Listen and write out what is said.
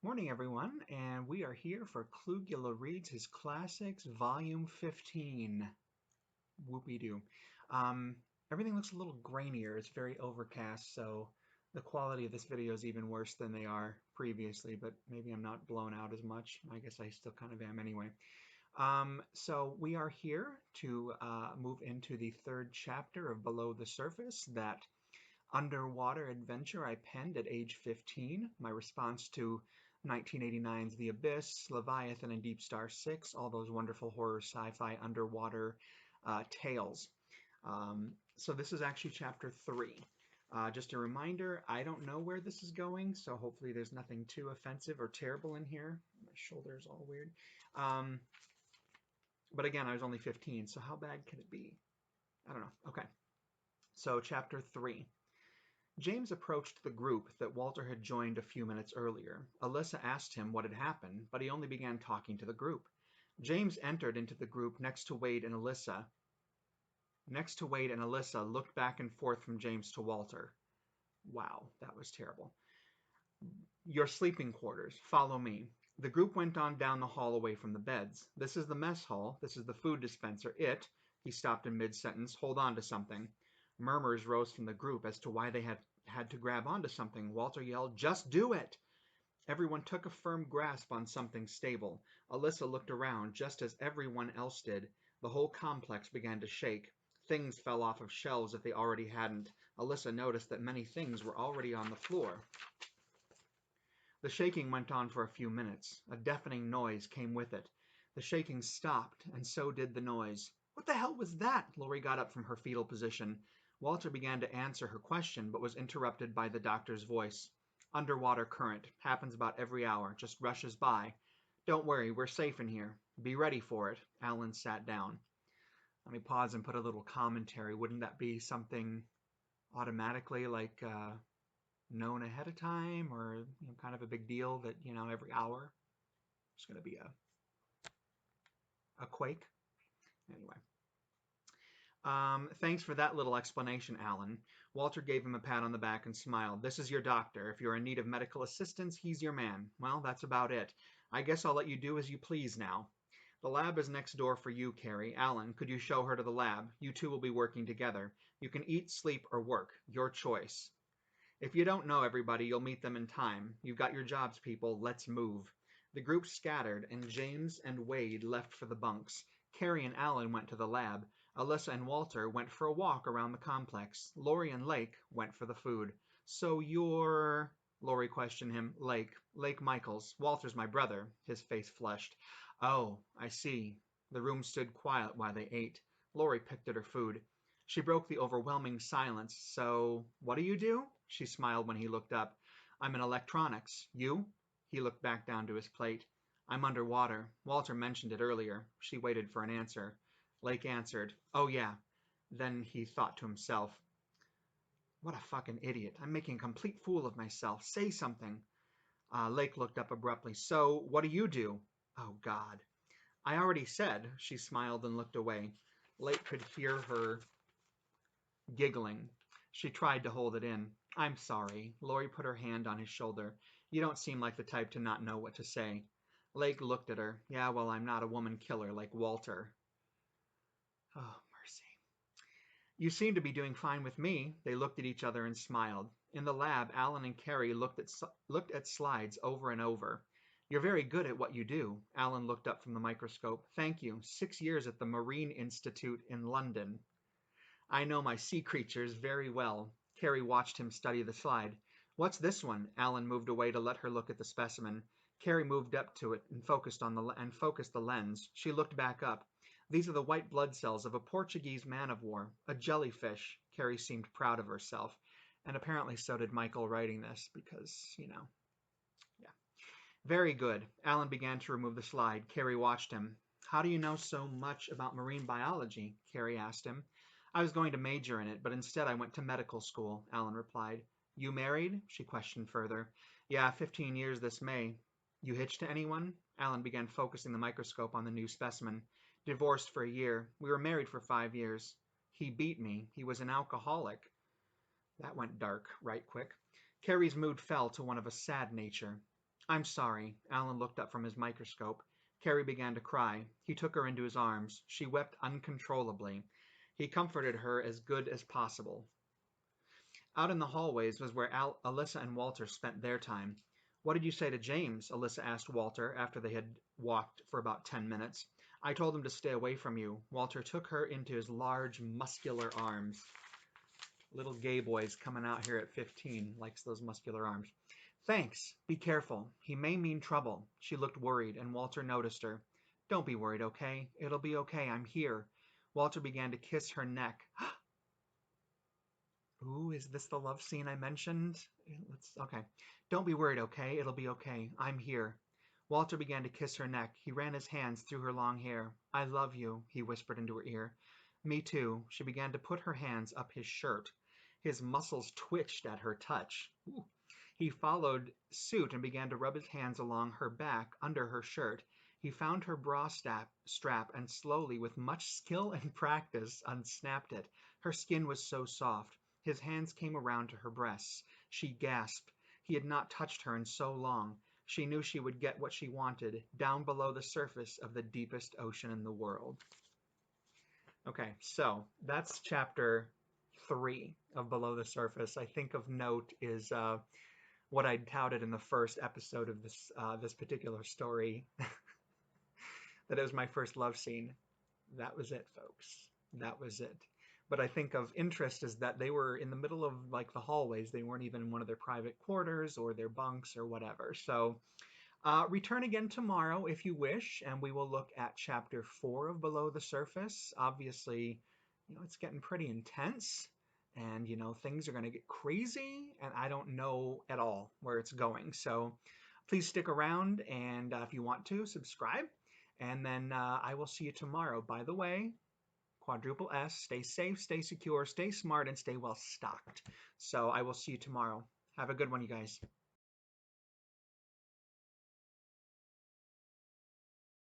Morning, everyone, and we are here for Klugula Reads his Classics, Volume 15. Whoopie-doo. Um, Everything looks a little grainier. It's very overcast, so the quality of this video is even worse than they are previously, but maybe I'm not blown out as much. I guess I still kind of am anyway. So we are here to move into the third chapter of Below the Surface, that underwater adventure I penned at age 15. My response to 1989's The Abyss, Leviathan, and Deep Star 6, all those wonderful horror sci-fi underwater tales. So this is actually chapter 3. Just a reminder, I don't know where this is going, so hopefully there's nothing too offensive or terrible in here. My shoulder's all weird. But again, I was only 15, so how bad could it be? I don't know. Okay. So chapter 3. James approached the group that Walter had joined a few minutes earlier. ELISA asked him what had happened, but he only began talking to the group. James entered into the group next to Wade and ELISA. Looked back and forth from James to Walter. Wow, that was terrible. Your sleeping quarters. Follow me. The group went on down the hall away from the beds. This is the mess hall. This is the food dispenser. He stopped in mid-sentence, hold on to something. Murmurs rose from the group as to why they had to grab onto something. Walter yelled, just do it! Everyone took a firm grasp on something stable. ELISA looked around, just as everyone else did. The whole complex began to shake. Things fell off of shelves if they already hadn't. ELISA noticed that many things were already on the floor. The shaking went on for a few minutes. A deafening noise came with it. The shaking stopped, and so did the noise. What the hell was that? Lori got up from her fetal position. Walter began to answer her question, but was interrupted by the doctor's voice. Underwater current. Happens about every hour. Just rushes by. Don't worry, we're safe in here. Be ready for it. Alan sat down. Let me pause and put a little commentary. Wouldn't that be something automatically like known ahead of time, or kind of a big deal that every hour there's going to be a quake? Anyway. Thanks for that little explanation, Alan. Walter gave him a pat on the back and smiled. This is your doctor. If you're in need of medical assistance, he's your man. Well, that's about it. I guess I'll let you do as you please now. The lab is next door for you, Carrie. Alan, could you show her to the lab? You two will be working together. You can eat, sleep, or work. Your choice. If you don't know everybody, you'll meet them in time. You've got your jobs, people. Let's move. The group scattered, and James and Wade left for the bunks. Carrie and Alan went to the lab. ELISA and Walter went for a walk around the complex. Lori and Lake went for the food. So you're... Lori questioned him. Lake Michaels. Walter's my brother. His face flushed. Oh, I see. The room stood quiet while they ate. Lori picked at her food. She broke the overwhelming silence. So, what do you do? She smiled when he looked up. I'm in electronics. You? He looked back down to his plate. I'm underwater. Walter mentioned it earlier. She waited for an answer. Lake answered, oh yeah. Then he thought to himself, what a fucking idiot. I'm making a complete fool of myself. Say something. Lake looked up abruptly. So, what do you do? Oh, God. I already said. She smiled and looked away. Lake could hear her giggling. She tried to hold it in. I'm sorry. Lori put her hand on his shoulder. You don't seem like the type to not know what to say. Lake looked at her. Yeah, well, I'm not a woman killer like Walter. Oh, mercy. You seem to be doing fine with me. They looked at each other and smiled. In the lab, Alan and Carrie looked at slides over and over. You're very good at what you do. Alan looked up from the microscope. Thank you. 6 years at the Marine Institute in London. I know my sea creatures very well. Carrie watched him study the slide. What's this one? Alan moved away to let her look at the specimen. Carrie moved up to it and focused the lens. She looked back up. These are the white blood cells of a Portuguese man-of-war, a jellyfish. Carrie seemed proud of herself. And apparently so did Michael writing this because, yeah. Very good. Alan began to remove the slide. Carrie watched him. How do you know so much about marine biology? Carrie asked him. I was going to major in it, but instead I went to medical school, Alan replied. You married? She questioned further. Yeah, 15 years this May. You hitched to anyone? Alan began focusing the microscope on the new specimen. Divorced for a year. We were married for 5 years. He beat me. He was an alcoholic. That went dark right quick. Carrie's mood fell to one of a sad nature. I'm sorry. Alan looked up from his microscope. Carrie began to cry. He took her into his arms. She wept uncontrollably. He comforted her as good as possible. Out in the hallways was where Alyssa and Walter spent their time. What did you say to James? Alyssa asked Walter after they had walked for about 10 minutes. I told him to stay away from you. Walter took her into his large, muscular arms. Little gay boys coming out here at 15 likes those muscular arms. Thanks. Be careful. He may mean trouble. She looked worried, and Walter noticed her. Don't be worried, okay? It'll be okay. I'm here. Walter began to kiss her neck. Ooh, is this the love scene I mentioned? Okay. Don't be worried, okay? It'll be okay. I'm here. Walter began to kiss her neck. He ran his hands through her long hair. I love you, he whispered into her ear. Me too. She began to put her hands up his shirt. His muscles twitched at her touch. Ooh. He followed suit and began to rub his hands along her back under her shirt. He found her bra strap and slowly, with much skill and practice, unsnapped it. Her skin was so soft. His hands came around to her breasts. She gasped. He had not touched her in so long. She knew she would get what she wanted, down below the surface of the deepest ocean in the world. Okay, so that's chapter 3 of Below the Surface. I think of note is what I touted in the first episode of this particular story, that it was my first love scene. That was it, folks. That was it. But I think of interest is that they were in the middle of like the hallways. They weren't even in one of their private quarters or their bunks or whatever. So return again tomorrow if you wish, and we will look at chapter 4 of Below the Surface. Obviously, it's getting pretty intense, and things are going to get crazy, and I don't know at all where it's going. So please stick around, and if you want to, subscribe, and then I will see you tomorrow. By the way, quadruple S, stay safe, stay secure, stay smart, and stay well stocked. So I will see you tomorrow. Have a good one, you guys.